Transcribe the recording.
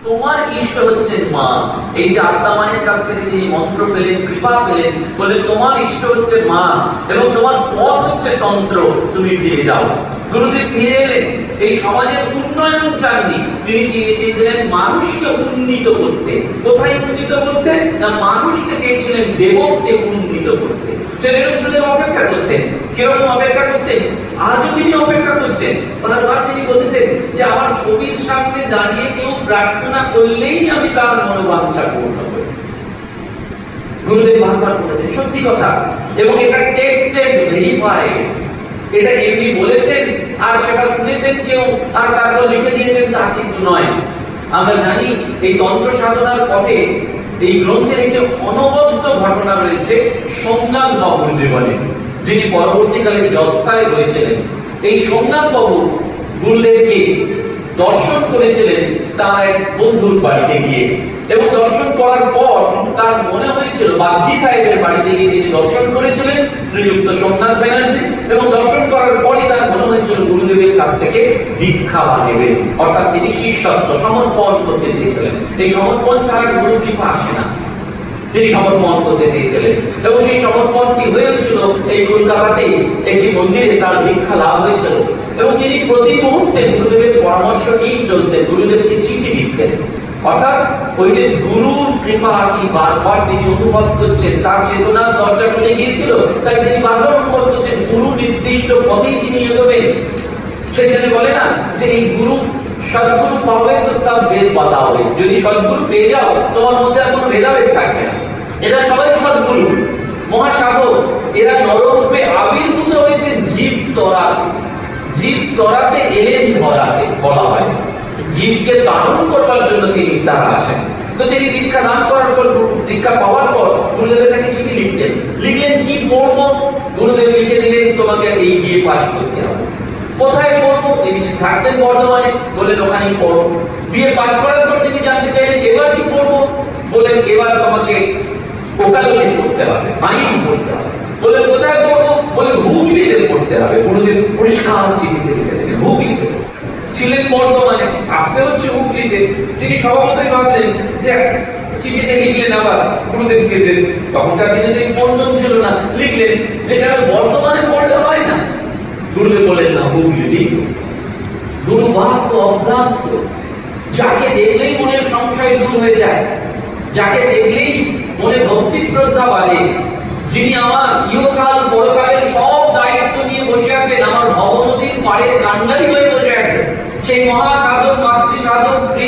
তোমার ইষ্ট হচ্ছে মা। এই যে আত্মামানের কাছ থেকে তিনি মন্ত্র পেলেন, কৃপা পেলেন, বলে তোমার ইষ্ট হচ্ছে মা এবং তোমার পথ হচ্ছে তন্ত্র, তুমি ফিরে যাও। গুরুদেব ফিরে এলেন, এই সমাজের উন্নয়ন চাননি, তিনি চেয়েছিলেন মানুষকে উন্নীত করতে। কোথায় উন্নীত করতে? না, মানুষকে চেয়েছিলেন দেবত্বে উন্নীত করতে। সেজন্য গুরুদেব অপেক্ষা করতেন। কিরকম অপেক্ষা করতেন? আজও তিনি অপেক্ষা করছেন। বারবার তিনি বলেছেন যে আমার ছবির সামনে দাঁড়িয়ে কেউ প্রার্থনা করলেই আমি তার মনোবাঞ্ছা পূর্ণ করি। গুরুদেব বারবার বলেছেন, সত্যি কথা, এবং এটা টেস্টেড, ভেরিফাইড। এটা এমনি বলেছেন আর সেটা শুনেছেন কেউ আর তারপর লিখে দিয়েছেন তা কিন্তু নয়। আমরা জানি এই তন্ত্র সাধনার পথে এই গ্রন্থের একটি অনবদ্য ঘটনা রয়েছে সোমনাথ বাবুর জীবনে, যিনি পরবর্তীকালে জলসায় হয়েছিলেন। এই সোমনাথ বাবু গুরুদেবকে দর্শন করেছিলেন তার এক বন্ধুর বাড়িতে গিয়ে, এবং দর্শন করার পর তার মনে হয়েছিল, বাগজি সাহেবের বাড়িতে গিয়ে তিনি দর্শন করেছিলেন শ্রীযুক্ত সোমনাথ ব্যানার্জি, এবং দর্শন করার পরই তার মনে হয়েছিল গুরুদেবের কাছ থেকে দীক্ষা নেবেন, অর্থাৎ তিনি শিষ্যত্ব সমর্পণ করতে চেয়েছিলেন। এই সমর্পণ ছাড়া গুরু কৃপা আসে না। তিনি সমর্পণ করতে চেয়েছিলেন এবং সেই সমর্পণটি হয়েছিল এই কলকাতাতে একটি মন্দিরে তার দীক্ষা লাভ হয়েছিল। এবং তিনি প্রতি মুহূর্তে গুরুদেবের পরামর্শ নিয়ে চলতেন, গুরুদেবকে চিঠি লিখতেন। অর্থাৎ ওই যে গুরুর কৃপা কি বারবার তিনি অনুভব করছেন, তার চেতনার দরজা খুলে গিয়েছিল, তাই তিনি বারবার অনুভব করছেন গুরু নির্দিষ্ট পথেই তিনি এগোবেন। সেই জন্য বলে না যে এই গুরু সদ্গুরু পাবে তো তার বেদ পাতা হবে। যদি সদ্গুরু পেয়ে যাও তোমার মধ্যে আর কোনো ভেদাভেদ থাকবে না। এরা সবাই সদ্গুরু, মহাসাধক। এরা নররূপে আবির্ভূত হয়েছে জীব তরাতে। জীব তরাতে এলেন ধরাতে বলা হয়। জীবকে দান করবার জন্য তিনি তারা আসেন। তো তিনি দীক্ষা দান করার পর, দীক্ষা পাওয়ার পর গুরুদেবের কাছে চিঠি লিখলেন। লিখলেন কি পড়বো? গুরুদেব লিখে দিলেন তোমাকে এই বিয়ে পাস করতে হবে। কোথায় পড়বো? তিনি থাকতেন বর্ধমানে, বলেন ওখানেই পড়ো। বিয়ে পাস করার পর তিনি জানতে চাইলেন এবার কি পড়বো? বলেন এবার তোমাকে ওকালতি পড়তে হবে, আইন পড়তে হবে। বলেন কোথায় পড়বো? বলে হুগলিতে পড়তে হবে। গুরুদেব পরিষ্কার চিঠিতে লিখে দিলেন হুগলিতে। ছিলেন বর্ধমানে, আসতে হচ্ছে হুগলিতে। তিনি স্বভাবতই ভাবলেন যে চিঠিতে লিখলেন আবার গুরুদেবকে, যে তখনকার দিনে বন্ধন ছিল না, লিখলেন যে বর্ধমানে পড়লে হয় না। গুরুদেব বলেন না, হুগলি লিখো। গুরু বাক্য অভ্রান্ত। যাকে দেখলেই মনের সংশয় দূর হয়ে যায়, যাকে দেখলেই মনে ভক্তি শ্রদ্ধা বাড়ে, যিনি আমার ইহকাল পরকালের সব দায়িত্ব নিয়ে বসে আছেন, আমার ভবনদীর পাড়ে কান্ডারি হয়ে বসে আছেন, সেই মহাসাধক মাতৃ সাধক শ্রী